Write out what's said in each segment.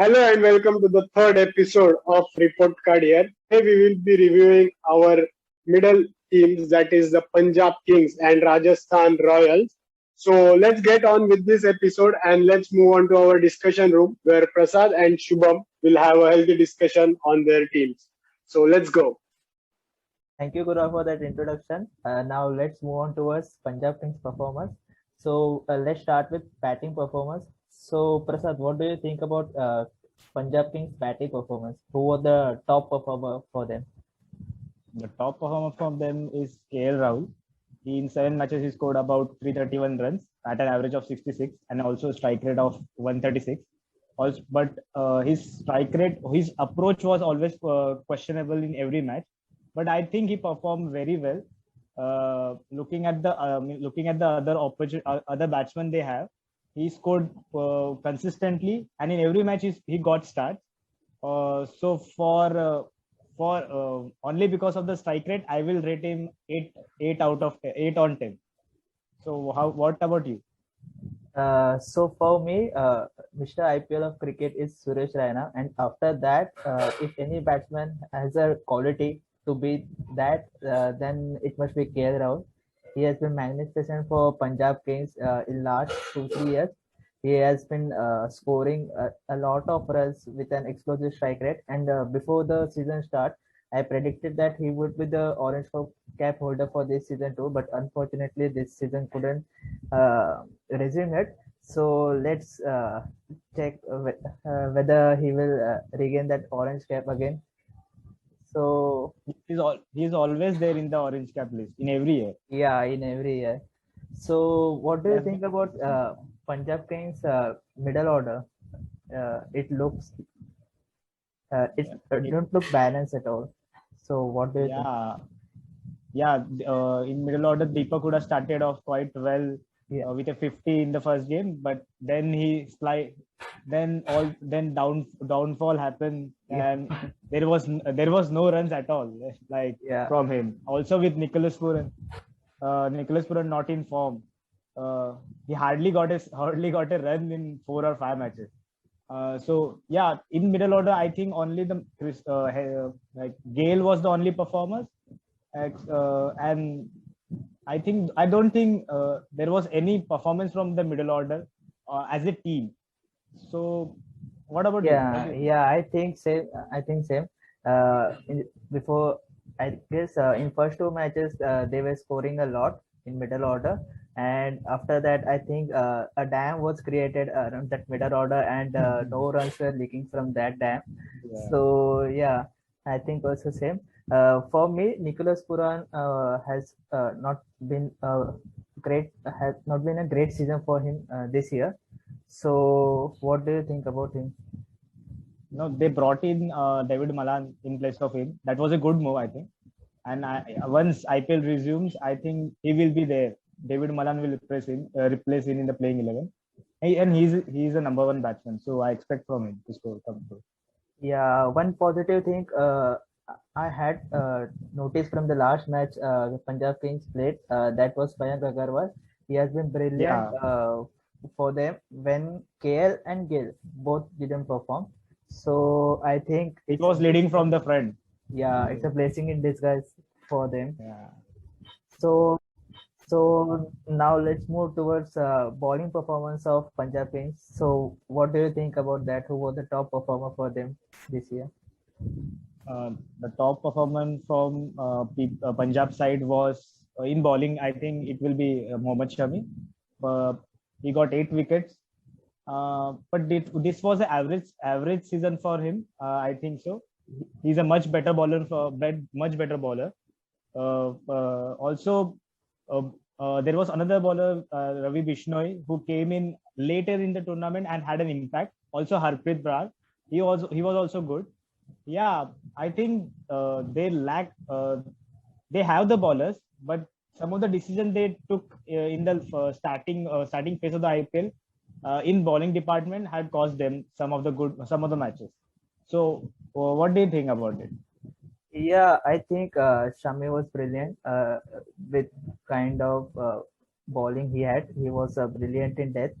Hello and welcome to the third episode of Report Card here. Today we will be reviewing our middle teams, that is the Punjab Kings and Rajasthan Royals. So let's get on with this episode and let's move on to our discussion room where Prasad and Shubham will have a healthy discussion on their teams. So let's go. Thank you, Guru, for that introduction. Now let's move on towards Punjab Kings performance. Let's start with batting performance. So Prasad, what do you think about Punjab Kings batting performance? Who was the top performer for them? The top performer from them is KL Rahul. In 7 matches, he scored about 331 runs at an average of 66 and also a strike rate of 136. Also, but his strike rate, his approach was always questionable in every match. But I think he performed very well. Looking at the other batsmen they have, he scored consistently, and in every match he got starts. So for only because of the strike rate, I will rate him 8 out of 8 on 10. So what about you? So for me, Mr. IPL of cricket is Suresh Raina, and after that, if any batsman has a quality to be that, then it must be KL Rahul. He has been magnificent for Punjab Kings in last 2 3 years. He has been scoring a lot of runs with an explosive strike rate. And before the season start, I predicted that he would be the orange cap holder for this season too. But unfortunately, this season couldn't resume it. So let's check whether he will regain that orange cap again. So He's always there in the orange cap list in every year. yeah, in every year. So what do you Yes. think about Punjab Kings middle order? It looks it don't look balanced at all. So what do you think? In middle order, Deepak would have started off quite well Yeah. with a 50 in the first game, but then then downfall happened, Yeah. and there was no runs at all, like Yeah. from him. Also with Nicholas Puran not in form. He hardly got a run in 4 or 5 matches. So yeah, in middle order, I think only like Gale was the only performer, and I don't think there was any performance from the middle order as a team. So what about you? What Yeah, do you think? yeah, I think same. I think same. Before, I guess in first 2 matches they were scoring a lot in middle order, and after that I think a dam was created around that middle order, and no runs were leaking from that dam. Yeah. So yeah, I think also same. For me, Nicholas Puran has not been great. Has not been a great season for him this year. So what do you think about him? No, they brought in David Malan in place of him. That was a good move, I think. And once IPL resumes, I think he will be there. David Malan will replace him in the playing 11. And he's the number one batsman, so I expect from him to score come through. Yeah, one positive thing I had noticed from the last match the Punjab Kings played, that was Mayank Agarwal. He has been brilliant Yeah, for them when KL and Gill both didn't perform. So I think he it's a was leading from the front. yeah, it's a blessing in disguise for them. Yeah. So so now let's move towards bowling performance of Punjab Kings. So what do you think about that? Who was the top performer for them this year? The top performance from Punjab side was in bowling. I think it will be Mohammad Shami. He got 8 wickets. But this was an average season for him. I think so. He's a much better bowler. Also, there was another bowler, Ravi Bishnoi, who came in later in the tournament and had an impact. Also, Harpreet Brar, he was also good. Yeah, I think they have the bowlers, but some of the decisions they took in the starting phase of the IPL in bowling department had cost them some of the matches. So, what do you think about it? Yeah, I think Shami was brilliant with kind of bowling he had. He was brilliant in depth,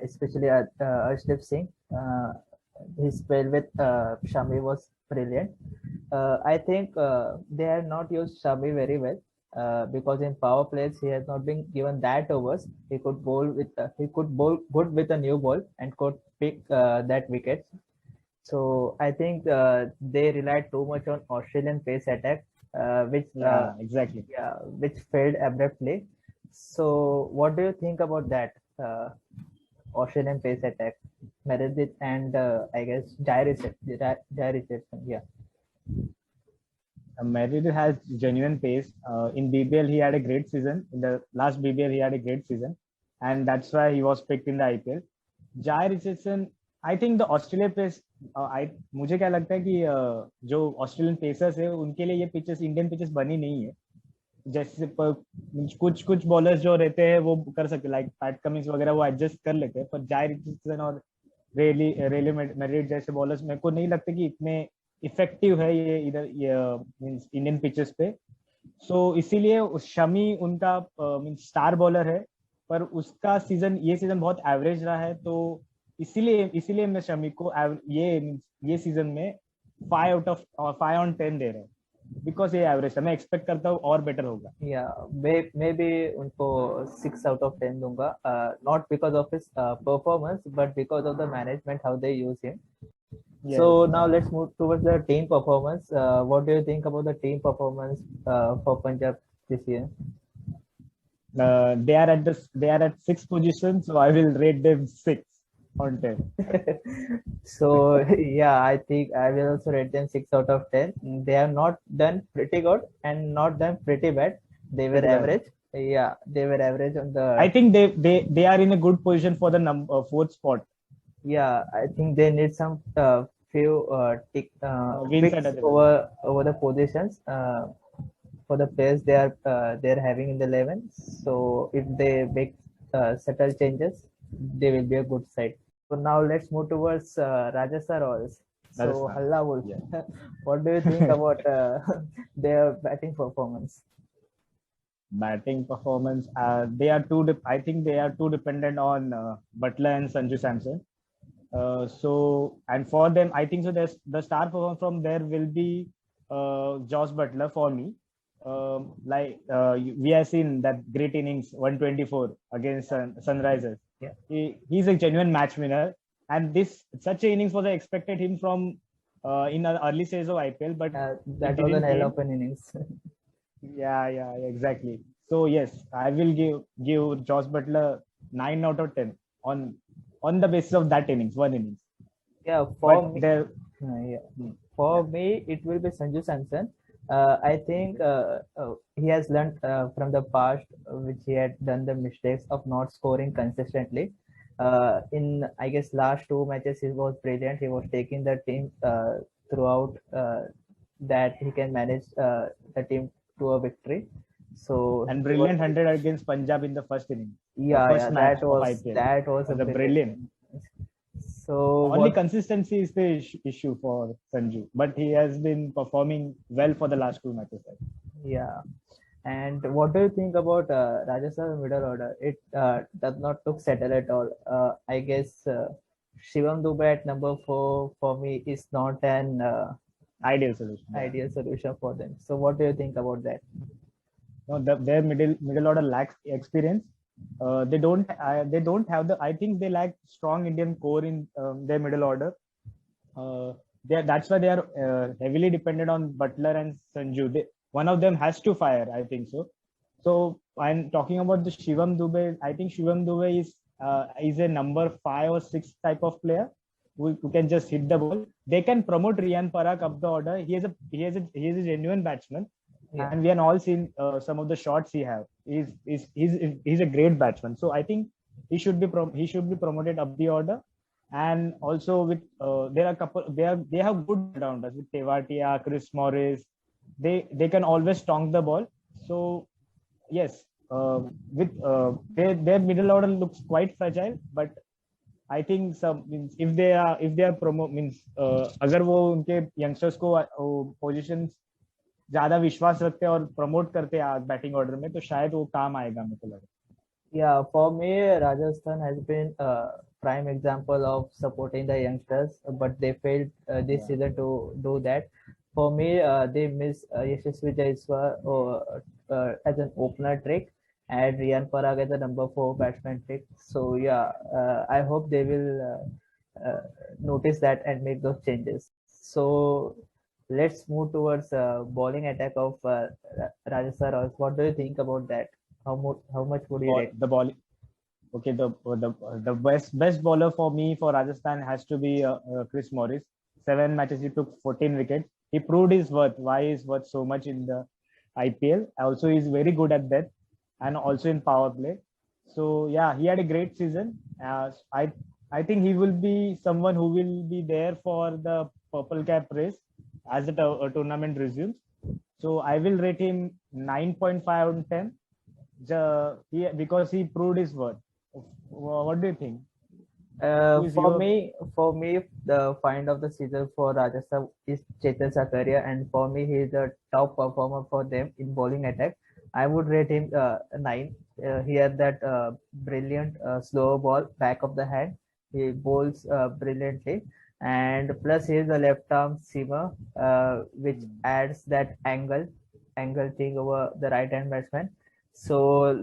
especially Arshdeep Singh. his spell with Shami was brilliant. I think they have not used Shami very well because in power plays he has not been given that overs. He could bowl good with a new ball and could pick that wicket. So I think they relied too much on Australian pace attack, Exactly. which failed abruptly. So what do you think about that Australian pace attack, Meredith and I guess Jai Richardson? Yeah, Meredith has genuine pace. In BBL, he had a great season. In the last BBL, he had a great season, and that's why he was picked in the IPL. Jai Richardson, I think the Australia pace. मुझे क्या लगता है कि जो Australian pacers है उनके लिए ये पिचेस इंडियन पिचेस बनी नहीं है. जैसे कुछ कुछ बॉलर्स जो रहते हैं वो कर सकते, लाइक पैट कमिंस वगैरह वो एडजस्ट कर लेते हैं, पर जाय रिचर्डसन और रेली मेरिट जैसे बॉलर्स मेरे को नहीं लगते कि इतने इफेक्टिव है ये इधर मींस इंडियन पिचेस पे. सो इसीलिए शमी उनका मींस स्टार बॉलर है, पर उसका सीजन ये सीजन बहुत एवरेज रहा है. तो इसीलिए मैं शमी को ये सीजन में 5/10 दे रहा हूँ, बिकॉज ये एवरेज है. मैं एक्सपेक्ट करता हूँ और बेटर होगा. मे बी उनको 6/10 दूंगा, not because of his performance but because of the management how they use him. So now let's move towards the team performance. What do you think about the team performance for Punjab this year? They are at 6th position, so I will rate them 6/10. So yeah, I think I will also rate them 6/10. They have not done pretty good and not done pretty bad. They were average. Yeah, they were average on the. I think they are in a good position for the 4th spot. Yeah, I think they need some few picks over the positions for the players they're having in the 11. So if they make subtle changes, they will be a good side. So now let's move towards Rajasthan Royals. So Halla Wolf, what do you think about their batting performance? Batting performance, I think they are too dependent on Butler and Sanju Samson. So and for them, I think so. There's the star performer from there will be Josh Butler for me. We have seen that great innings 124 against Sunrisers. Yeah, he's a genuine match winner, and such a innings was expected him from in the early stage of IPL, but that was an hell of an innings. yeah, exactly. So yes, I will give Josh Butler 9/10 on the basis of that innings, one innings. Yeah, for me, it will be Sanju Samson. I think he has learned from the past, which he had done the mistakes of not scoring consistently. In I guess last 2 matches, he was brilliant. He was taking the team throughout that he can manage the team to a victory. So and brilliant 100 against Punjab in the first inning. That was a brilliant. So only consistency is the issue for Sanju, but he has been performing well for the last 2 matches. Yeah. And what do you think about Rajasthan middle order? It does not look settled at all. I guess Shivam Dube at number 4 for me is not an ideal solution for them. So what do you think about that? No, their middle order lacks experience. They don't have I think they lack strong Indian core in their middle order. That's why they are heavily dependent on Butler and Sanju. One of them has to fire, I think so. So I'm talking about the Shivam Dube. I think Shivam Dube is a number 5 or 6 type of player who can just hit the ball. They can promote Riyan Parak up the order. He is a genuine batsman. Yeah. And we have all seen some of the shots he have. He's a great batsman. So I think he should be promoted up the order. And also with there are they have good rounders with Tewatia, Chris Morris. They can always stonk the ball. So yes, with their middle order looks quite fragile. But I think if they are promote means अगर वो उनके youngsters को positions ज्यादा विश्वास रखते हैं और promote करते हैं बैटिंग ऑर्डर में, तो शायद वो काम आएगा, मेरे को लगा. Yeah, for me, Rajasthan has been prime example of supporting the youngsters, but they failed this Yeah. season to do that. For me, they miss Yashasvi Jaiswal as an opener trick and Riyan Parag as a number 4 batsman trick. So yeah, I hope they will notice that and make those changes. So let's move towards bowling attack of Rajasthan Royals. What do you think about that? How much would you rate? The ball. Okay, the best bowler for me for Rajasthan has to be Chris Morris. 7 matches he took 14 wickets. He proved his worth. Why he's worth so much in the IPL. Also, he's very good at that, and also in power play. So yeah, he had a great season. I think he will be someone who will be there for the purple cap race as the tournament resumes. So I will rate him 9.5 out of 10. Because he proved his worth. What do you think? Who is your- For me, the find of the season for Rajasthan is Chetan Sakaria, and for me, he is the top performer for them in bowling attack. I would rate him 9. He had that brilliant slow ball back of the hand. He bowls brilliantly, and plus he is a left arm seamer, which adds that angle thing over the right hand batsman. So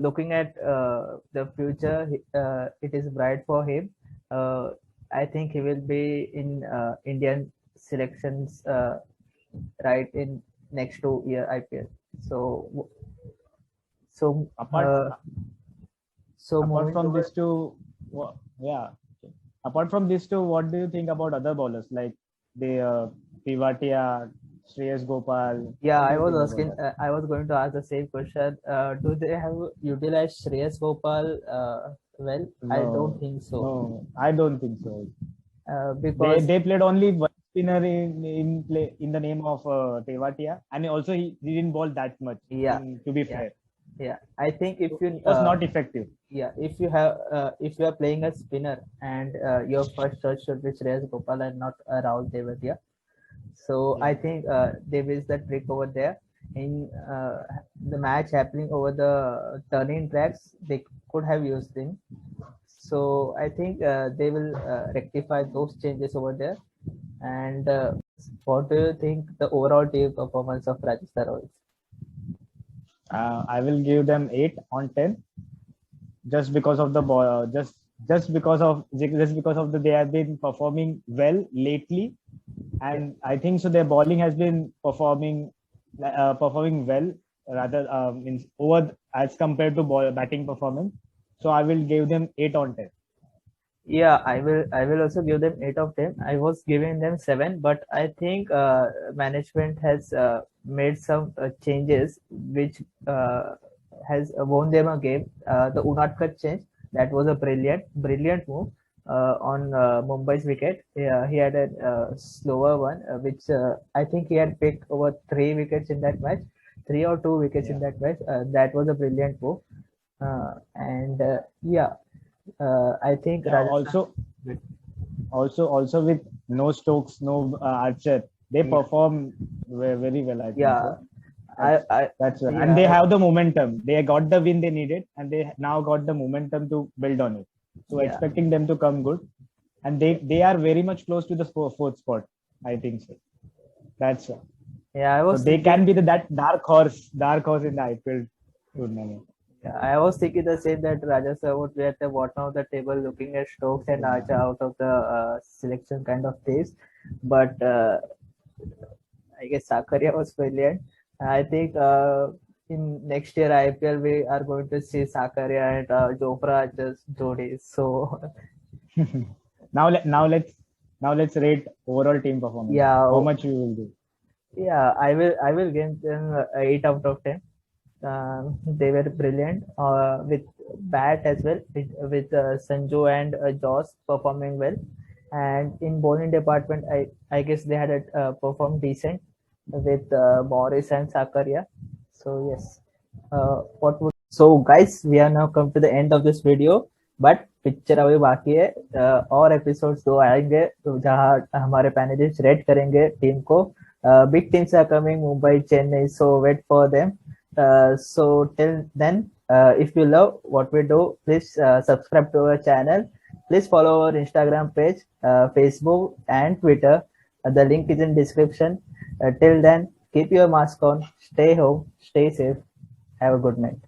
looking at the future, it is bright for him. uh, I think he will be in Indian selections right in next 2 year IPL. So so apart so apart moving from over, these two, yeah. Apart from these two, what do you think about other bowlers like the Tivatia, Shreyas Gopal? yeah, What do I you was think about asking. that? I was going to ask the same question. Do they have utilized Shreyas Gopal well? I don't No, think so. no, I don't think so. Because They played only one spinner in the name of Tewatia, and also he didn't bowl that much. yeah, To be yeah, fair, yeah. I think if so you it was not effective. yeah, if you are playing a spinner and your first choice should be Shreyas Gopal and not Rahul Tewatia. So I Yeah. think they missed the trick over there. In the match happening over the turning tracks, they could have used him. So I think they will rectify those changes over there. And what do you think the overall team performance of Rajasthan Royals? I will give them 8 on 10, just because of the ball, just because of the they have been performing well lately, and I think so their bowling has been performing well, rather means over as compared to batting performance. So I will give them 8 on 10. Yeah, I will also give them 8 of 10. I was giving them 7, but I think management has made some changes which has won them a game. The Unadkat change, that was a brilliant move on Mumbai's wicket. Yeah, he had a slower one, which I think he had picked over 3 wickets in that match, 3 or 2 wickets in Yeah. that match. That was a brilliant move. And yeah, I think Yeah. Rajasthan. Also with no Stokes, no Archer, they Yeah, perform very well. I think yeah, so. That's right. And they yeah, have the momentum. They got the win they needed, and they now got the momentum to build on it. So yeah, expecting them to come good, and they are very much close to the fourth spot. I think so. That's right. yeah. I So was they thinking, can be that dark horse in the IPL tournament. yeah, I was thinking the same that Rajasthan would be at the bottom of the table, looking at Stokes and Yeah. Archer out of the selection kind of phase. But I guess Sakaria was brilliant. I think in next year IPL we are going to see Sakaria and Jofra just Jodi. So now let's rate overall team performance. yeah, How much you will do? yeah, I will give them 8 out of 10. They were brilliant with bat as well, with Sanju and Joss performing well, and in bowling department, I guess they had performed decent with Morris and Sakaria. So yes, what would so guys, we are now come to the end of this video, but picture अभी बाकी है, और episodes 2 आएंगे तो जहाँ हमारे panelist rate करेंगे team को. Big teams are coming, Mumbai, Chennai, so wait for them. So till then, if you love what we do, please subscribe to our channel Please follow our Instagram page, Facebook, and Twitter. The link is in description. Till then, keep your mask on, stay home, stay safe. Have a good night.